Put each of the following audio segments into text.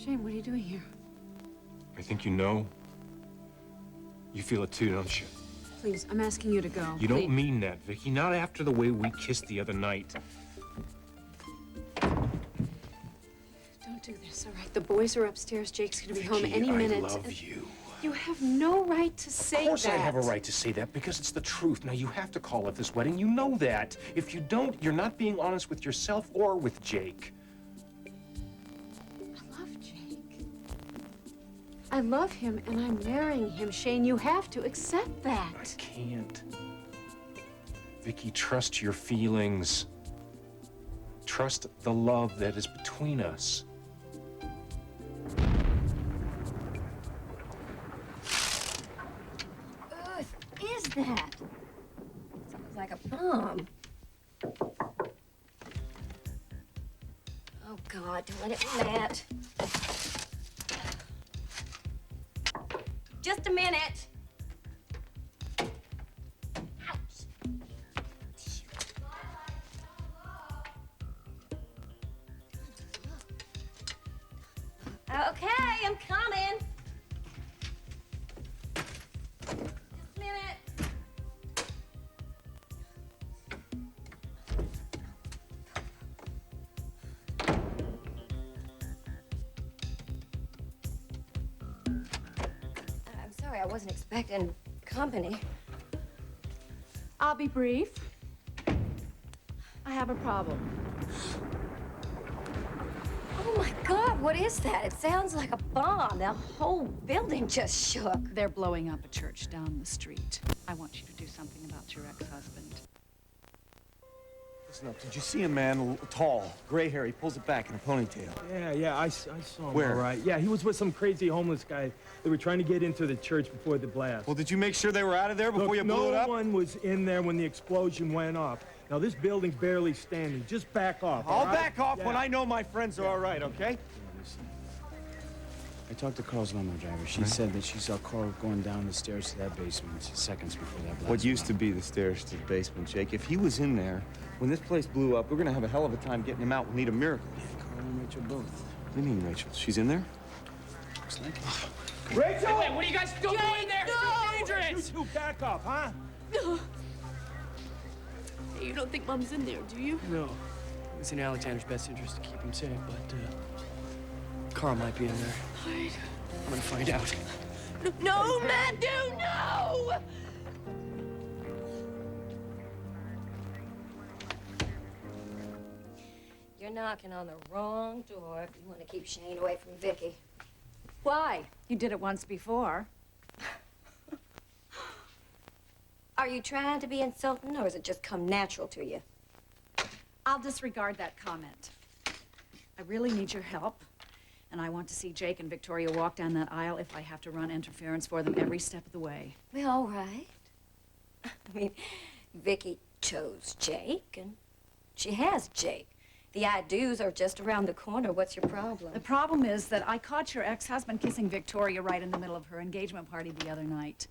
Shane, what are you doing here? I think you know. You feel it too, don't you? Please, I'm asking you to go. You don't mean that, Vicky. Not after the way we kissed the other night. Don't do this, all right? The boys are upstairs. Jake's gonna be Vicky, home any minute. I love you. You have no right to say that. Of course I have a right to say that because it's the truth. Now, you have to call it this wedding. You know that. If you don't, you're not being honest with yourself or with Jake. I love Jake. I love him, and I'm marrying him. Shane, you have to accept that. I can't. Vicky, trust your feelings. Trust the love that is between us. What is that? Sounds like a bomb. Oh, God, don't let it be that. Just a minute. Ouch. Okay, I'm coming. Just a minute. I'm sorry, I wasn't expecting company. I'll be brief. I have a problem. Oh my God, what is that? It sounds like a bomb. The whole building just shook. They're blowing up a church down the street. I want you to do something about your ex-husband. Listen up, did you see a man, tall, gray hair? He pulls it back in a ponytail. Yeah, I saw him. Where? All right. Yeah, he was with some crazy homeless guy. They were trying to get into the church before the blast. Well, did you make sure they were out of there before Look, you blew it up? No one was in there when the explosion went off. Now, this building's barely standing. Just back off, I'll all right? back off Yeah. when I know my friends are all right, okay? I talked to Carl's limo driver. She said that she saw Carl going down the stairs to that basement seconds before that blast. What used to be the stairs to the basement, Jake. If he was in there, when this place blew up, we're gonna have a hell of a time getting him out. We'll need a miracle. Yeah, Carl and Rachel both. What do you mean, Rachel? She's in there? Looks like it. Rachel! Wait, what are you guys still doing there? It's dangerous! You two back off, huh? Hey, you don't think Mom's in there, do you? No. It's in Alexander's best interest to keep him safe, but, Carl might be in there. Right. I'm gonna find out. No, Matthew, no! You're knocking on the wrong door if you want to keep Shane away from Vicky. Why? You did it once before. Are you trying to be insulting, or has it just come natural to you? I'll disregard that comment. I really need your help, and I want to see Jake and Victoria walk down that aisle if I have to run interference for them every step of the way. Well, all right. I mean, Vicky chose Jake, and she has Jake. The I-do's are just around the corner. What's your problem? The problem is that I caught your ex-husband kissing Victoria right in the middle of her engagement party the other night.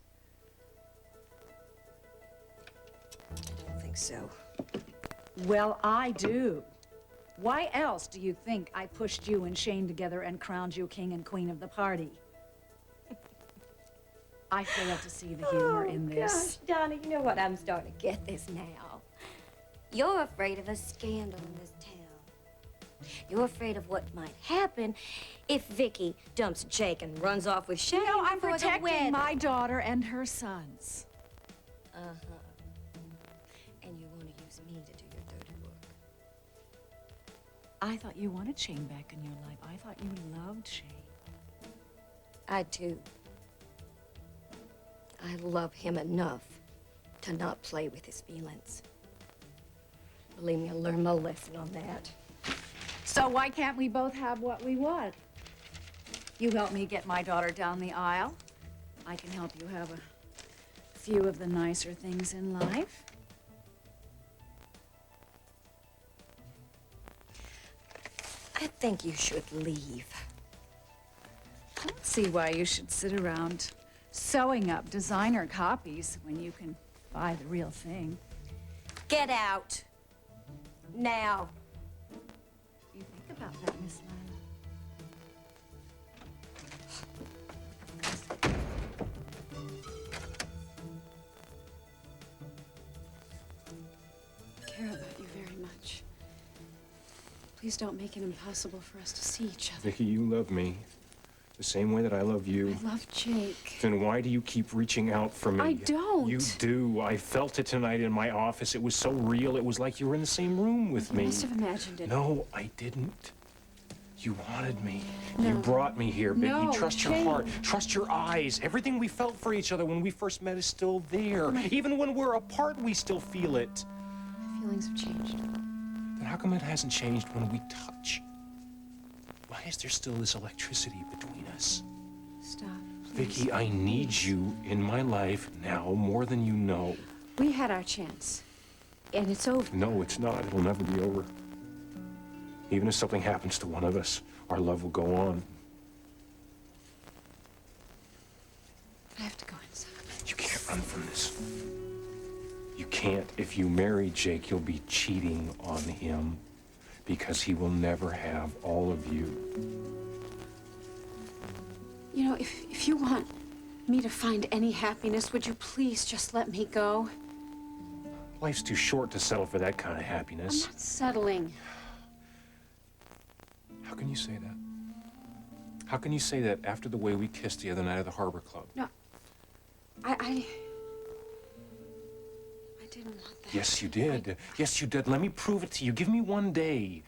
I don't think so. Well, I do. Why else do you think I pushed you and Shane together and crowned you king and queen of the party? I fail to see the humor in this. Gosh, Donna, you know what? I'm starting to get this now. You're afraid of a scandal in this town. You're afraid of what might happen if Vicky dumps Jake and runs off with Shane. No, I'm before the protecting wedding. my daughter and her sons. Uh-huh. And you want to use me to do your dirty work. I thought you wanted Shane back in your life. I thought you loved Shane. I do. I love him enough to not play with his feelings. Believe me, I learned my lesson on that. So why can't we both have what we want? You help me get my daughter down the aisle. I can help you have a few of the nicer things in life. I think you should leave. I don't see why you should sit around sewing up designer copies when you can buy the real thing. Get out. Now. You think about that, Miss Lila. care about you very much. Please don't make it impossible for us to see each other. Vicky, you love me the same way that I love you. I love Jake. Then why do you keep reaching out for me? I don't. You do. I felt it tonight in my office. It was so real. It was like you were in the same room with You me. must have imagined it. No, I didn't. You wanted me. No. You brought me here, Vicky. No, Trust your Shane. heart. Trust your eyes. Everything we felt for each other when we first met is still there. Even when we're apart, we still feel it. My feelings have changed. Then how come it hasn't changed when we touch? Why is there still this electricity between us? Stop, please. Vicky, I need you in my life now more than you know. We had our chance. And it's over. No, it's not. It'll never be over. Even if something happens to one of us, our love will go on. I have to go inside. You can't run from this. You can't. If you marry Jake, you'll be cheating on him because he will never have all of you. You know, if you want me to find any happiness, would you please just let me go? Life's too short to settle for that kind of I'm happiness. not settling. How can you say that? How can you say that after the way we kissed the other night at the Harbor Club? No. I didn't want that. Yes, you did. Yes, you did. Let me prove it to you. Give me one day.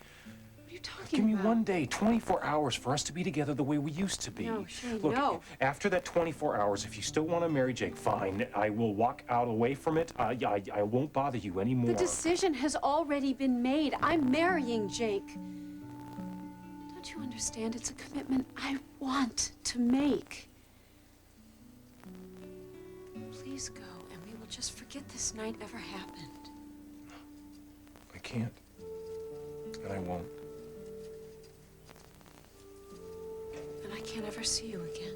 What are you talking Give me about? one day, 24 hours for us to be together the way we used to be. No, Shane, Look, no. after that 24 hours, if you still want to marry Jake, fine. I will walk out away from it. I won't bother you anymore. The decision has already been made. I'm marrying Jake. Don't you understand? It's a commitment I want to make. Please go, and we will just forget this night ever happened. I can't. And I won't. And I can't ever see you again.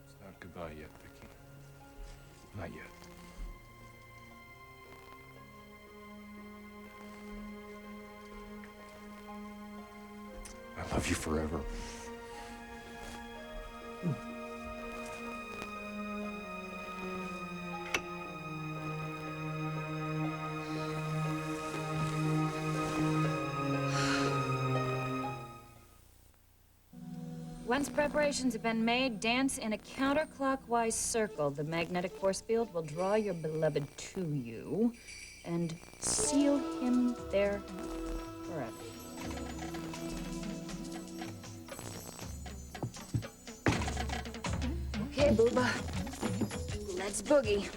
It's not goodbye yet, Vicky. Not yet. I love you forever. Once preparations have been made, dance in a counterclockwise circle. The magnetic force field will draw your beloved to you and seal him there forever. Okay, Booba. Let's boogie.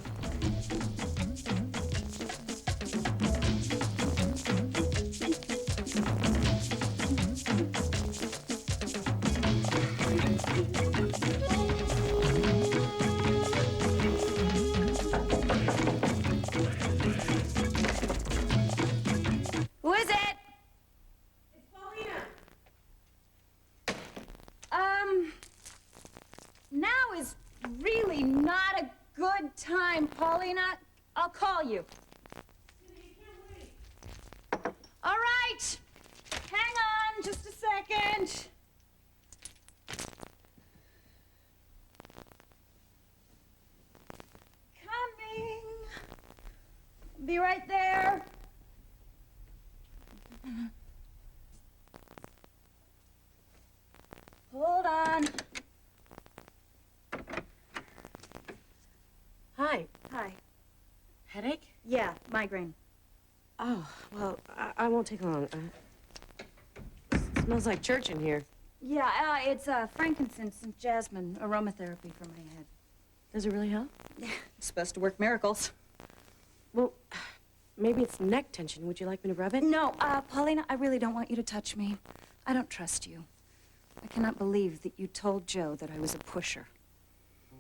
Who is it? It's Paulina. Now is really not a good time, Paulina. I'll call you. All right. Hang on just a second. Coming. Be right there. Hold on. Hi. Hi. Headache? Yeah, migraine. Oh, well, I won't take long. Smells like church in here. Yeah, it's frankincense and jasmine aromatherapy for my head. Does it really help? It's supposed to work miracles. Well, maybe it's neck tension. Would you like me to rub it? No, Paulina, I really don't want you to touch me. I don't trust you. I cannot believe that you told Joe that I was a pusher.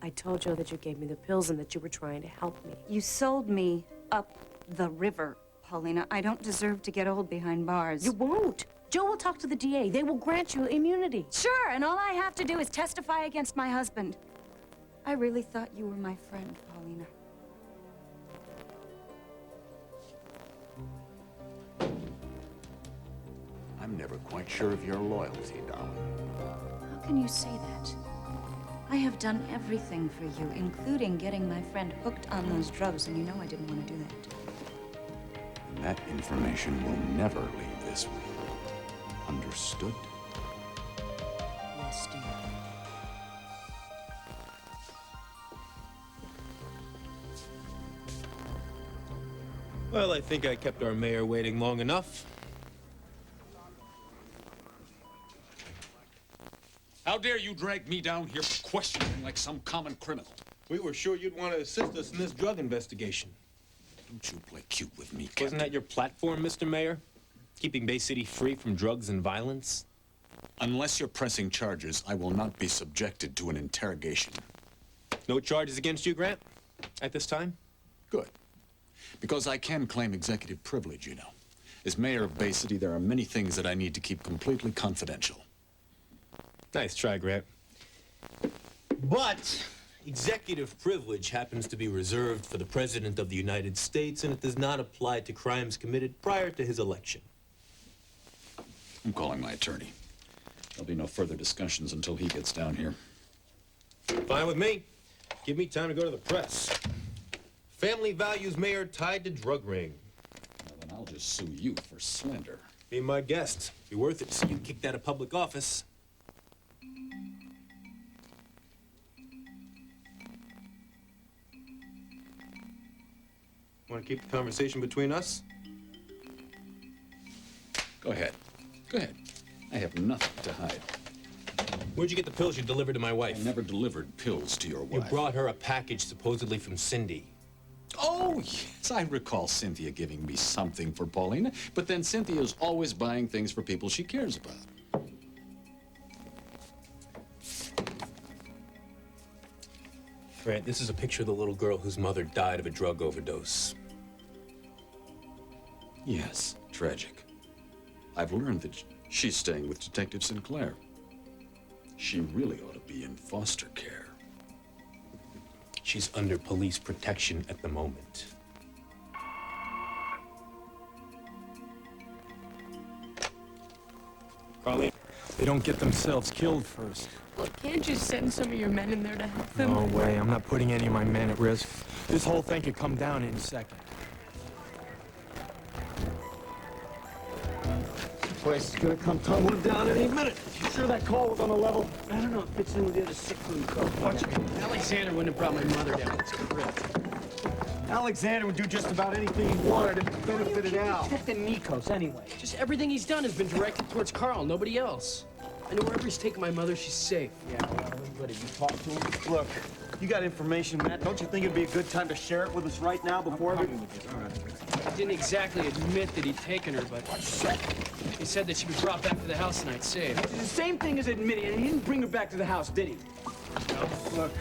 I told Joe that you gave me the pills and that you were trying to help me. You sold me up the river, Paulina. I don't deserve to get old behind bars. You won't. Joe will talk to the DA. They will grant you immunity. Sure, and all I have to do is testify against my husband. I really thought you were my friend, Paulina. I'm never quite sure of your loyalty, darling. How can you say that? I have done everything for you, including getting my friend hooked on those drugs, and you know I didn't want to do that. And that information will never leave this room. Understood? Yes, dear. Well, I think I kept our mayor waiting long enough. How dare you drag me down here for questioning like some common criminal? We were sure you'd want to assist us in this drug investigation. Don't you play cute with me, Captain. Wasn't that your platform, Mr. Mayor? Keeping Bay City free from drugs and violence? Unless you're pressing charges, I will not be subjected to an interrogation. No charges against you, Grant, at this time? Good. Because I can claim executive privilege, you know. As mayor of Bay City, there are many things that I need to keep completely confidential. Nice try, Grant. But executive privilege happens to be reserved for the President of the United States, and it does not apply to crimes committed prior to his election. I'm calling my attorney. There'll be no further discussions until he gets down here. Fine with me. Give me time to go to the press. Family values mayor tied to drug ring. Well, then I'll just sue you for slander. Be my guest. Be worth it to see you kicked out of public office. Want to keep the conversation between us? Go ahead. Go ahead. I have nothing to hide. Where'd you get the pills you delivered to my wife? I never delivered pills to your wife. You brought her a package supposedly from Cindy. Oh, yes, I recall Cynthia giving me something for Paulina, but then Cynthia's always buying things for people she cares about. Grant, this is a picture of the little girl whose mother died of a drug overdose. Yes, tragic. I've learned that she's staying with Detective Sinclair. She really ought to be in foster care. She's under police protection at the moment. Carly, they don't get themselves killed first. Look, can't you send some of your men in there to help them? No way, I'm not putting any of my men at risk. This whole thing could come down in a second. Place is gonna come tumbling down any minute. You sure that call was on the level? I don't know. It fits in with the other sick room call. Watch it. Alexander wouldn't have brought my mother down. It's correct. Alexander would do just about anything he wanted if it benefited Al. Protecting Nikos anyway. Just everything he's done has been directed towards Carl, nobody else. I know wherever he's taken my mother, she's safe. Yeah, well, what, have you talked to him? Look, you got information, Matt. Don't you think it'd be a good time to share it with us right now before everything? All right. He didn't exactly admit that he'd taken her, but he said that she'd be brought back to the house tonight safe. It's the same thing as admitting it. He didn't bring her back to the house, did he? No. Look,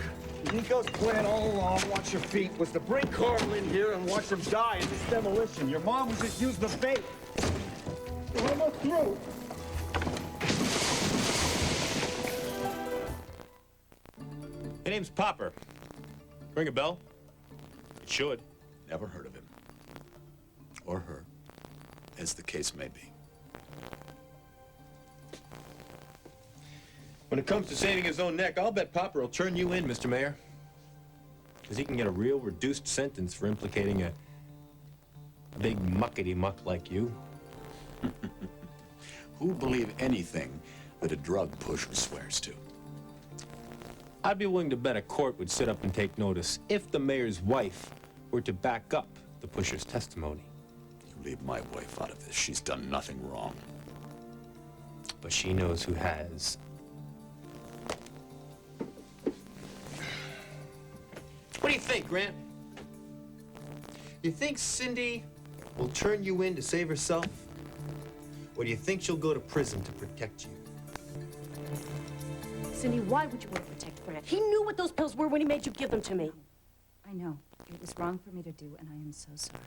Nico's plan all along, watch your feet, was to bring Carl in here and watch him die in this demolition. Your mom was just using the bait. We're almost through. My name's Popper. Ring a bell? It should. Never heard of him. Or her, as the case may be. When it comes to saving his own neck, I'll bet Popper will turn you in, Mr. Mayor. Because he can get a real reduced sentence for implicating a big muckety-muck like you. Who'd believe anything that a drug pusher swears to? I'd be willing to bet a court would sit up and take notice if the mayor's wife were to back up the pusher's testimony. You leave my wife out of this. She's done nothing wrong. But she knows who has. What do you think, Grant? You think Cindy will turn you in to save herself? Or do you think she'll go to prison to protect you? Cindy, why would you want to protect Grant? He knew what those pills were when he made you give them to me. I know. It was wrong for me to do, and I am so sorry.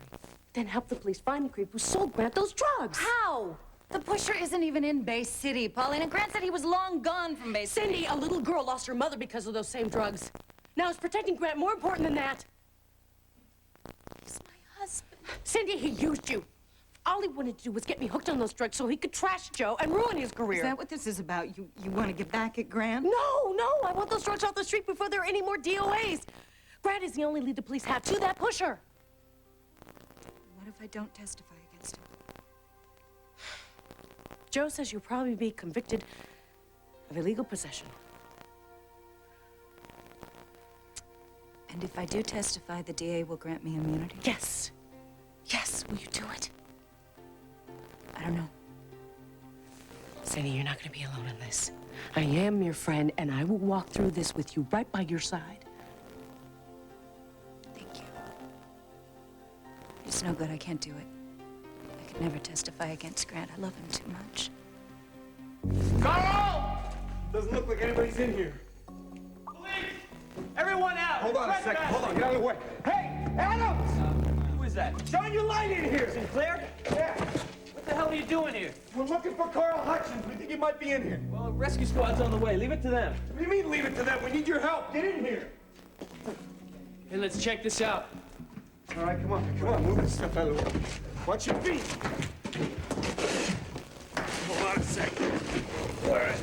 Then help the police find the creep who sold Grant those drugs. How? The pusher isn't even in Bay City, Paulina. Grant said he was long gone from Bay City. Cindy, a little girl lost her mother because of those same drugs. Now, is protecting Grant more important than that? He's my husband. Cindy, he used you. All he wanted to do was get me hooked on those drugs so he could trash Joe and ruin his career. Is that what this is about? You want to get back at Grant? No, no, I want those drugs off the street before there are any more DOAs. Grant is the only lead the police have to that pusher. What if I don't testify against him? Joe says you'll probably be convicted of illegal possession. And if I do testify, the DA will grant me immunity? Yes. Yes, will you do it? I don't know. Cindy, you're not going to be alone in this. I am your friend, and I will walk through this with you right by your side. Thank you. It's no good. I can't do it. I could never testify against Grant. I love him too much. Carl! Doesn't look like anybody's in here. Everyone out! Hold on a second. Hold on. Get out of the way. Hey, Adams! Who is that? Shine your light in here. Sinclair? Yeah. What the hell are you doing here? We're looking for Carl Hutchins. We think he might be in here. Well, rescue squad's on the way. Leave it to them. What do you mean leave it to them? We need your help. Get in here. Hey, let's check this out. All right, come on. Come on. Move this stuff out of the way. Watch your feet. Hold on a second. All right.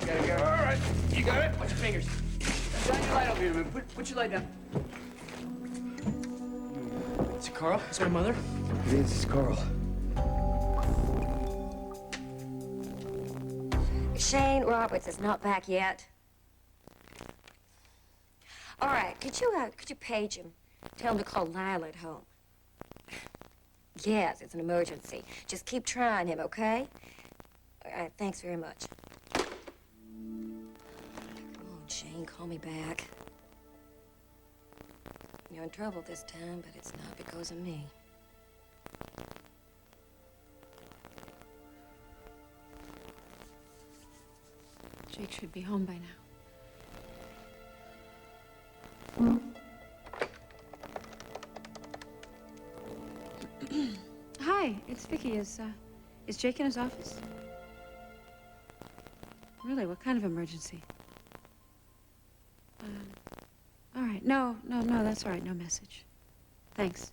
You gotta go. All right. You got it? Watch your fingers. Shine your light over here, man. Put your light down. Is it Carl? Is my mother? It is. It's Carl. Shane Roberts is not back yet. All right, could you page him? Tell him to call Lila at home. Yes, it's an emergency. Just keep trying him, okay? All right, thanks very much. Come on, Shane, call me back. You're in trouble this time, but it's not because of me. Jake should be home by now. Hi, it's Vicky. Is Jake in his office? Really? What kind of emergency? All right. No, that's all right. No message. Thanks.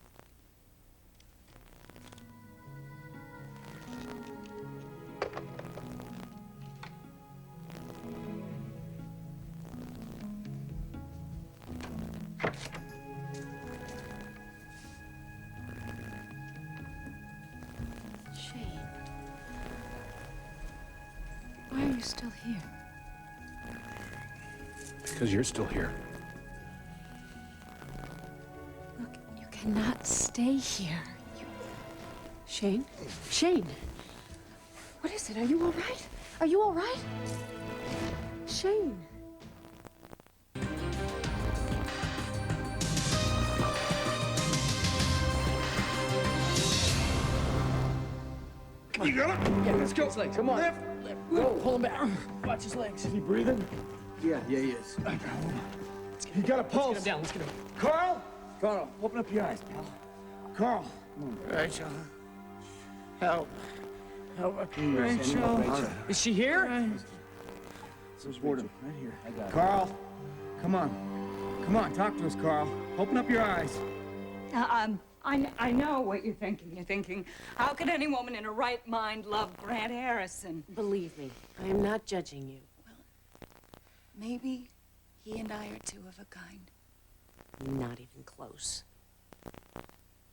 Why are you still here? Because you're still here. Look, you cannot stay here. Shane? Shane! What is it? Are you all right? Are you all right? Shane! You got it? Yeah, let's go. His legs. Come on. Lift. Go. Pull him back. Watch his legs. Is he breathing? Yeah, he is. He got a pulse. Let's get him down. Let's get him. Carl? Carl, open up your eyes, pal. Carl. Rachel. Help. Help. Rachel. Is she here? Support him. Right here. I got it. Carl, come on. Come on, talk to us, Carl. Open up your eyes. I know what you're thinking. You're thinking, how could any woman in her right mind love Grant Harrison? Believe me, I am not judging you. Maybe he and I are two of a kind. Not even close.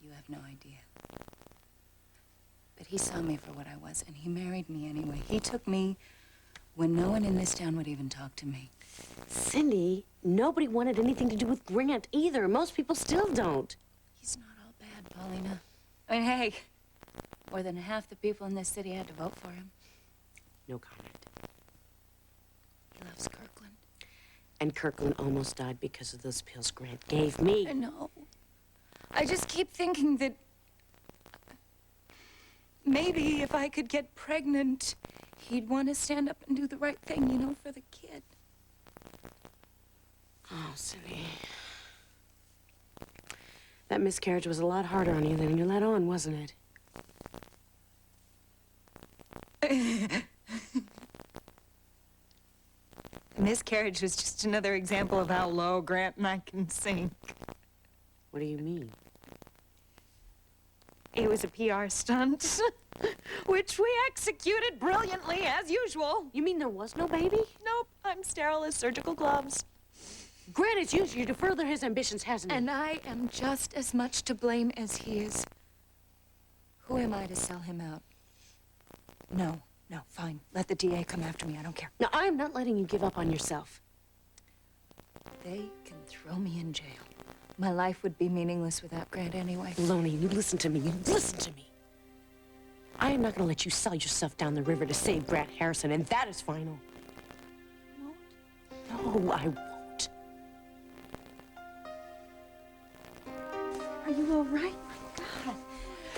You have no idea. But he saw me for what I was, and he married me anyway. He took me when no one in this town would even talk to me. Cindy, nobody wanted anything to do with Grant either. Most people still don't. He's not all bad, Paulina. I mean, hey, more than half the people in this city had to vote for him. No comment. He loves Kirkland. And Kirkland almost died because of those pills Grant gave me. I know. I just keep thinking that maybe if I could get pregnant, he'd want to stand up and do the right thing, you know, for the kid. Oh, Cindy. That miscarriage was a lot harder on you than you let on, wasn't it? Miscarriage was just another example of how low Grant and I can sink. What do you mean? It was a PR stunt, which we executed brilliantly, as usual. You mean there was no baby? Nope, I'm sterile as surgical gloves. Grant has used you to further his ambitions, hasn't he? And I am just as much to blame as he is. Who am I to sell him out? No, fine. Let the DA come after me. I don't care. No, I am not letting you give up on yourself. They can throw me in jail. My life would be meaningless without Grant anyway. Lonnie, you listen to me. You listen to me. I am not going to let you sell yourself down the river to save Grant Harrison, and that is final. No, I won't. Are you all right? My God.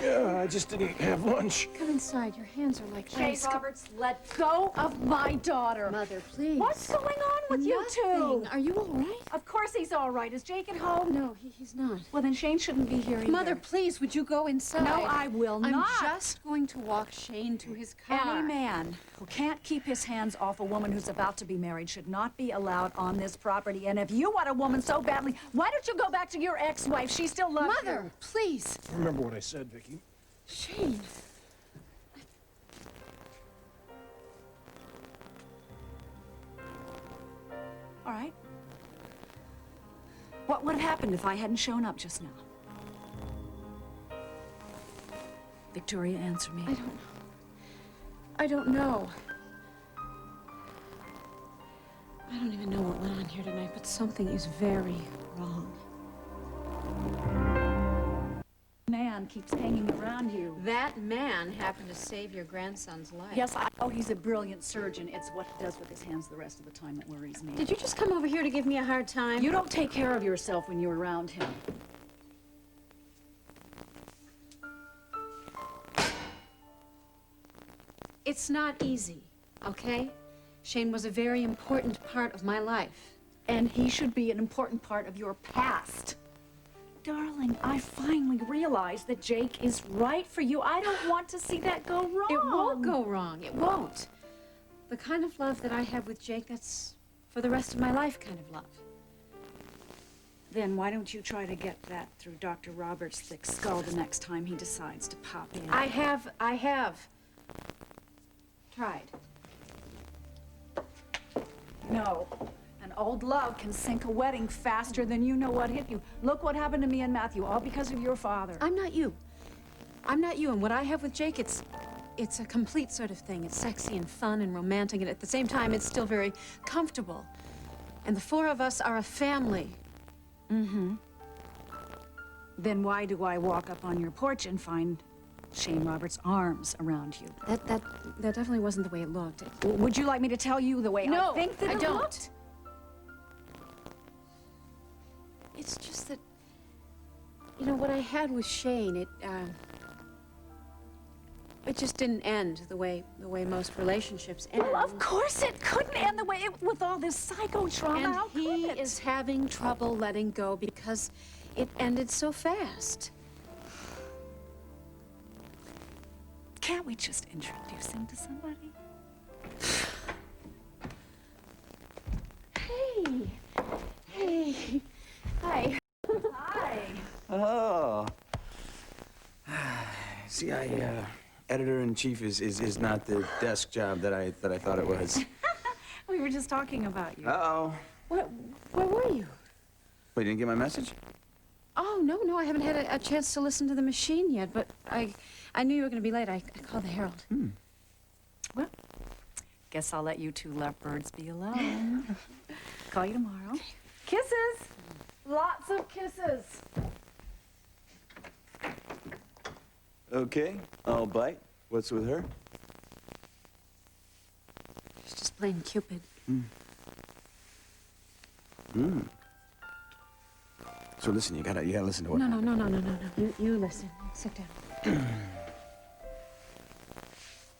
Yeah, I just didn't have lunch. Come inside. Your hands are like Shane ice. Roberts, let go of my daughter. Mother, please. What's going on with you two? Nothing. Are you all right? Of course he's all right. Is Jake at home? No, he's not. Well, then Shane shouldn't be here either. Mother, please, would you go inside? No, I will not. I'm just going to walk Shane to his car. Any man who can't keep his hands off a woman who's about to be married should not be allowed on this property. And if you want a woman so badly, why don't you go back to your ex-wife? She still loves you. Mother, please. Remember what I said, Vicky. Shane. All right. What would have happened if I hadn't shown up just now? Victoria, answer me. I don't know. I don't even know what went on here tonight, but something is very wrong. Man keeps hanging around you. That man happened to save your grandson's life. Yes, I know he's a brilliant surgeon. It's what he does with his hands the rest of the time that worries me. Did you just come over here to give me a hard time? You don't take care of yourself when you're around him. It's not easy, okay? Shane was a very important part of my life. And he should be an important part of your past. Darling, I finally realized that Jake is right for you. I don't want to see that go wrong. It won't go wrong. It won't. The kind of love that I have with Jake, that's for the rest of my life kind of love. Then why don't you try to get that through Dr. Roberts' thick skull the next time he decides to pop in? I have tried. No. An old love can sink a wedding faster than you know what hit you. Look what happened to me and Matthew, all because of your father. I'm not you. I'm not you, and what I have with Jake, it's a complete sort of thing. It's sexy and fun and romantic, and at the same time, it's still very comfortable. And the four of us are a family. Mm-hmm. Then why do I walk up on your porch and find Shane Roberts' arms around you? That definitely wasn't the way it looked. Would you like me to tell you the way No, I think that I it don't. looked? It's just that, you know, what I had with Shane, it just didn't end the way most relationships end. Well, of course it couldn't end the way with all this psycho trauma. And How he could it? is having trouble letting go because it ended so fast. Can't we just introduce him to somebody? Hey. Hi. Hi. Oh. See, editor-in-chief is not the desk job that I thought it was. We were just talking about you. Uh-oh. Where were you? Wait, you didn't get my message? Oh, no, I haven't had a chance to listen to the machine yet, but I knew you were going to be late. I called the Herald. Well, guess I'll let you two lovebirds be alone. Call you tomorrow. Kisses! Lots of kisses! Okay, I'll bite. What's with her? She's just playing Cupid. So listen, you gotta listen to what. No. You listen. Sit down.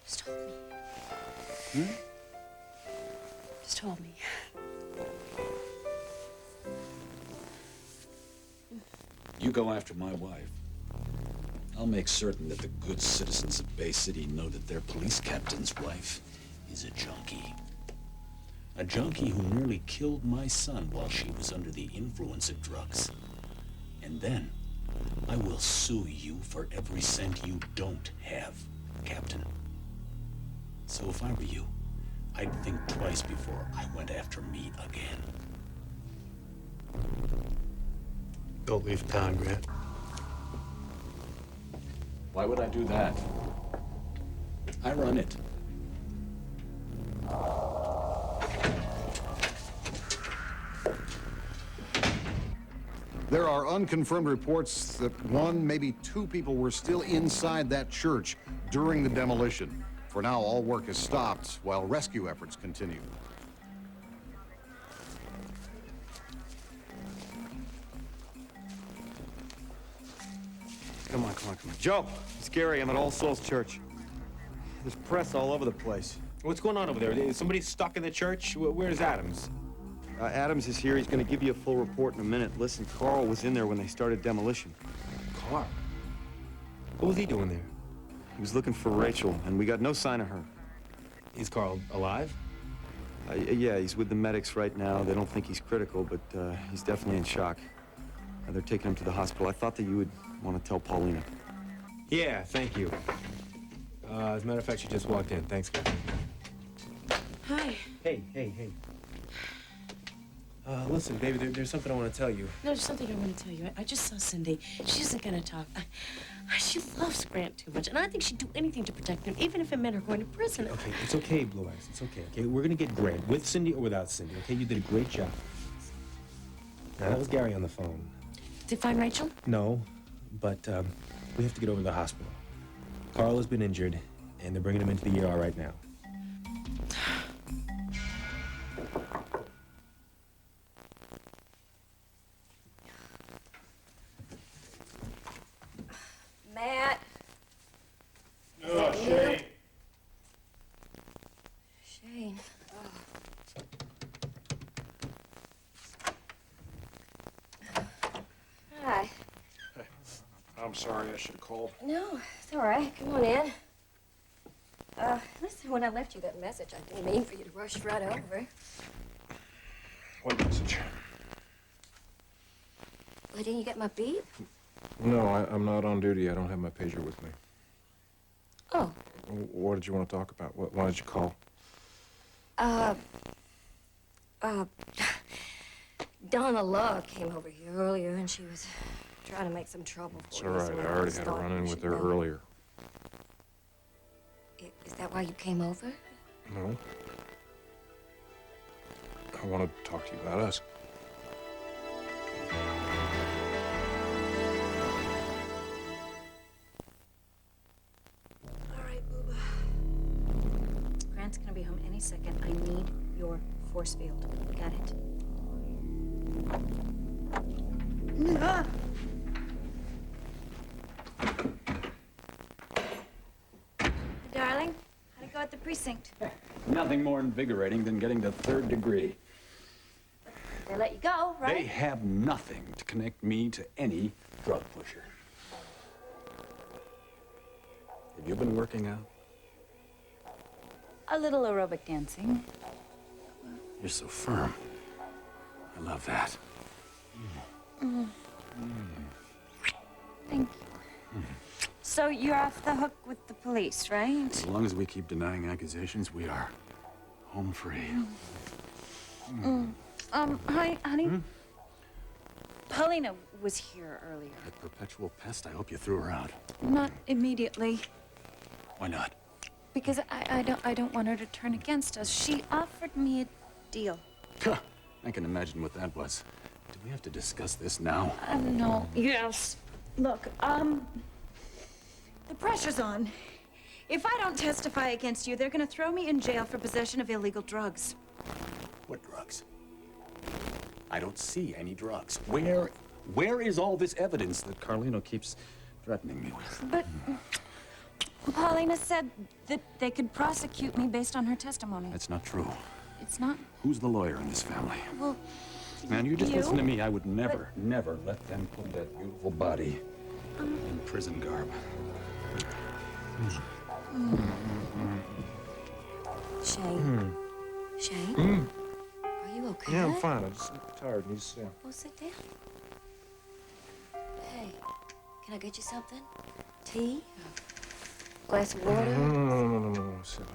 Just hold me. Just hold me. You go after my wife. I'll make certain that the good citizens of Bay City know that their police captain's wife is a junkie. A junkie who nearly killed my son while she was under the influence of drugs. And then I will sue you for every cent you don't have, Captain. So if I were you, I'd think twice before I went after me again. Don't leave town, Grant. Why would I do that? I run it. There are unconfirmed reports that one, maybe two people were still inside that church during the demolition. For now, all work is stopped while rescue efforts continue. Come on. Joe, it's Gary. I'm at All Souls Church. There's press all over the place. What's going on over there? Is somebody stuck in the church? Where's Adams? Adams is here. He's going to give you a full report in a minute. Listen, Carl was in there when they started demolition. Carl? What was he doing there? He was looking for Rachel, and we got no sign of her. Is Carl alive? Yeah, he's with the medics right now. They don't think he's critical, but he's definitely in shock. They're taking him to the hospital. I thought that you would want to tell Paulina. Yeah, thank you. As a matter of fact, she just walked in. Thanks, guys. Hi. Hey. Listen, baby, there's something I want to tell you. No, there's something I want to tell you. I just saw Cindy. She isn't going to talk. She loves Grant too much, and I think she'd do anything to protect him, even if it meant her going to prison. Okay, it's okay, Blue Eyes. It's okay. We're gonna get Grant, with Cindy or without Cindy, okay? You did a great job. Now, that was Gary on the phone. Did you find Rachel? No, but we have to get over to the hospital. Carl has been injured, and they're bringing him into the ER right now. Matt. Oh, Shane. Shane. Hi. I'm sorry, I should have called. No, it's all right. Come on in. Listen, when I left you that message, I didn't mean for you to rush right over. What message? Well, didn't you get my beep? No, I'm not on duty. I don't have my pager with me. Oh. What did you want to talk about? Why did you call? Donna Love came over here earlier, and she was trying to make some trouble for It's you. all right. so I already just had a thought run-in you with should her know. earlier. Is that why you came over? No. I want to talk to you about us. All right, Booba. Grant's gonna be home any second. I need your force field. Got it? Darling, how'd it go at the precinct? Nothing more invigorating than getting the 3rd degree. They let you go, right? They have nothing to connect me to any drug pusher. Have you been working out? A little aerobic dancing. You're so firm. I love that. Thank you. So you're off the hook with the police, right? As long as we keep denying accusations, we are home free. Hi, honey. Paulina was here earlier. That perpetual pest, I hope you threw her out. Not immediately, Why not? because I don't want her to turn against us. She offered me a deal. I can imagine what that was. Do we have to discuss this now? No. Yes. Look, the pressure's on. If I don't testify against you, they're gonna throw me in jail for possession of illegal drugs. What drugs? I don't see any drugs. Where is all this evidence that Carlino keeps threatening me with? But Paulina said that they could prosecute me based on her testimony. That's not true. It's not. Who's the lawyer in this family? Well, Man, you just You? listen to me. I would never let them put that beautiful body in prison garb. Shane. Shane? Are you okay? Yeah, I'm fine. I'm just tired. Need to sit down. Well, sit down. Hey, Can I get you something? Tea? Glass of water? No. Sid,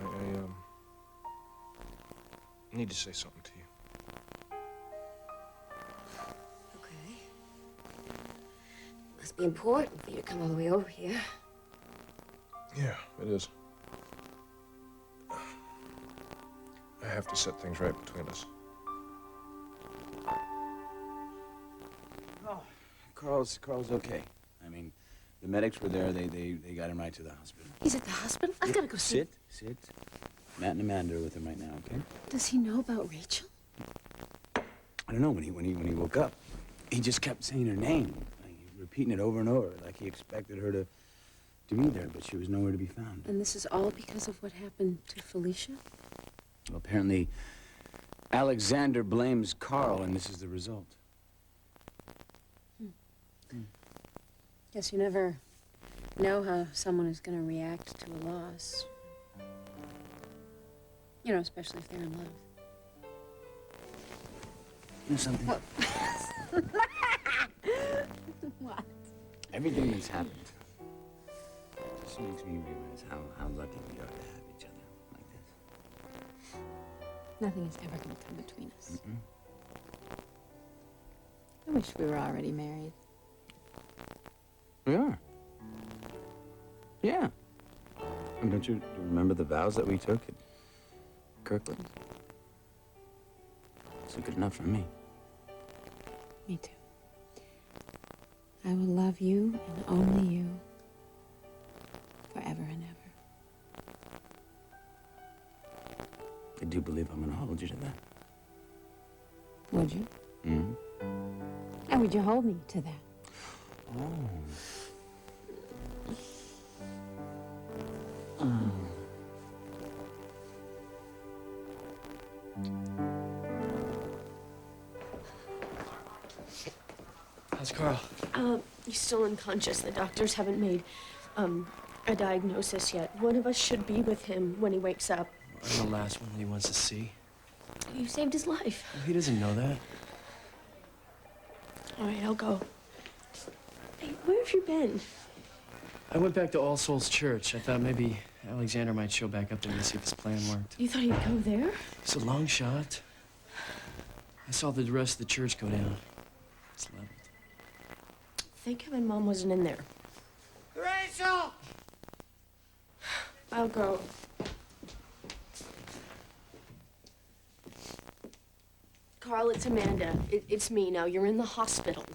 I need to say something to you. Okay. Must be important for you to come all the way over here. Yeah, it is. I have to set things right between us. Oh, Carl's okay. I mean, the medics were there. They got him right to the hospital. He's at the hospital? I've got to go see. Sit. Matt and Amanda are with him right now, okay? Does he know about Rachel? I don't know. When he woke up, he just kept saying her name, like, repeating it over and over, like he expected her to be there, but she was nowhere to be found. And this is all because of what happened to Felicia? Well, apparently, Alexander blames Carl, and this is the result. Guess you never know how someone is going to react to a loss. You know, especially if they're in love. You know something? What? What? Everything that's happened just makes me realize how lucky we are to have each other like this. Nothing is ever going to come between us. I wish we were already married. We are. Yeah. And don't you remember the vows that we took at Kirkland? It's good enough for me. Me too. I will love you and only you forever and ever. I do believe I'm gonna hold you to that. Would you? Mm-hmm. How would you hold me to that? Oh. How's Carl? He's still unconscious. The doctors haven't made a diagnosis yet. One of us should be with him when he wakes up. I'm the last one that he wants to see. You saved his life. Well, he doesn't know that. All right, I'll go. Hey, where have you been? I went back to All Souls Church. I thought maybe Alexander might show back up there to see if his plan worked. You thought he'd go there? It's a long shot. I saw the rest of the church go down. It's leveled. Thank heaven Mom wasn't in there. Rachel! I'll go. Carl, it's Amanda. It's me now. You're in the hospital.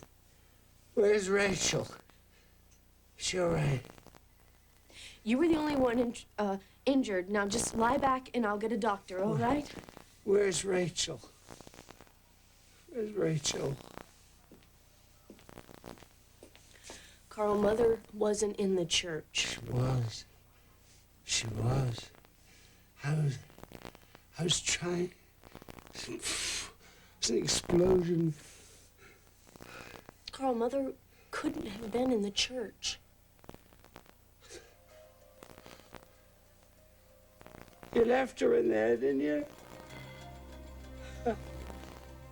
Where's Rachel? Is she all right? You were the only one injured. Now just lie back and I'll get a doctor, all right? Where's Rachel? Where's Rachel? Carl, Mother wasn't in the church. She was. She was. I was trying. It's an explosion. Carl, Mother couldn't have been in the church. You left her in there, didn't you?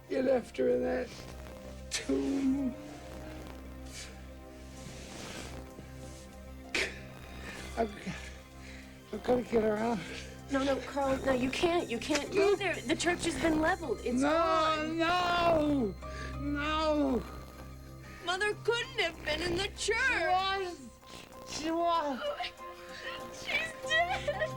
You left her in that tomb. I've got to get her out. No, Carl, no, you can't. You can't go there. The church has been leveled. It's gone. No! Mother couldn't have been in the church. She was. She's dead.